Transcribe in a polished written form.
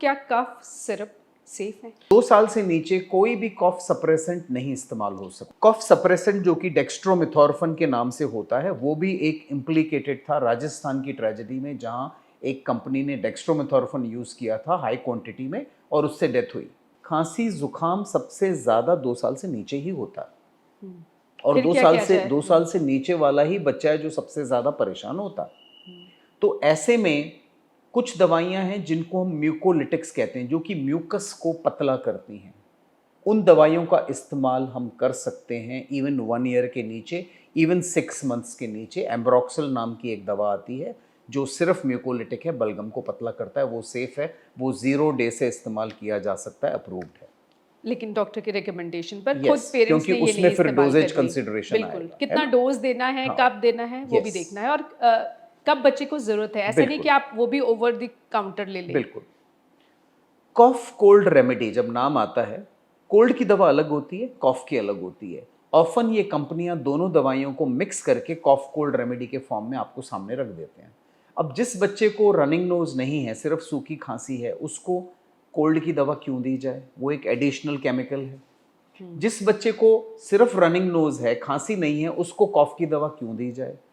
क्या cough syrup safe है? 2 साल से नीचे कोई भी कॉफ सप्रेसेंट नहीं इस्तेमाल हो सकता। कॉफ सप्रेसेंट जो कि डेक्स्ट्रोमेथॉर्फन के नाम से होता है, वो भी एक इम्प्लीकेटेड था राजस्थान की ट्रेजेडी में, जहां एक कंपनी ने डेक्स्ट्रोमेथॉर्फन यूज किया था हाई क्वांटिटी में और उससे डेथ हुई। खांसी जुकाम सबसे ज्यादा 2 साल से नीचे ही होता है और फिर दो क्या साल किया से जाए? 2 साल से नीचे वाला ही बच्चा है जो सबसे ज्यादा परेशान होता है। तो ऐसे में कुछ दवाइयां हैं जिनको हम म्यूकोलिटिक्स कहते हैं, जो कि म्यूकस को पतला करती हैं। उन दवाइयों का इस्तेमाल हम कर सकते हैं इवन 1 ईयर के नीचे, इवन 6 मंथ्स के नीचे। एम्ब्रोक्सल नाम की एक दवा आती है जो सिर्फ म्यूकोलिटिक है, बलगम को पतला करता है, वो सेफ है, वो 0 डे से इस्तेमाल किया जा सकता है, अप्रूव्ड है। लेकिन डॉक्टर की रिकमेंडेशन पर खुद यस, पेरेंट्स क्योंकि ने ये उसमें नहीं फिर इस्तेमाल डोजेज करनी। कंसिडरेशन बिल्कुल, आएगा, है कितना ना? डोज देना है, हाँ, कब देना है, वो भी यस, देखना है और कब बच्चे को जरूरत है। ऐसा नहीं बिल्कुल कि आप वो भी ओवर द काउंटर ले लें। बिल्कुल। कॉफ कोल्ड रेमेडी जब नाम आता है, कोल्ड की दवा अलग होती है, कॉफ की अलग होती है। ऑफन ये कंपनियां दोनों दवाइयों को मिक्स करके कॉफ कोल्ड रेमेडी के फॉर्म में आपको सामने रख देते हैं। अब जिस बच्चे को रनिंग नोज नहीं है, सिर्फ सूखी खांसी है, उसको कोल्ड की दवा क्यों दी जाए? वो एक एडिशनल केमिकल है। जिस बच्चे को सिर्फ रनिंग नोज है, खांसी नहीं है, उसको कॉफ की दवा क्यों दी जाए?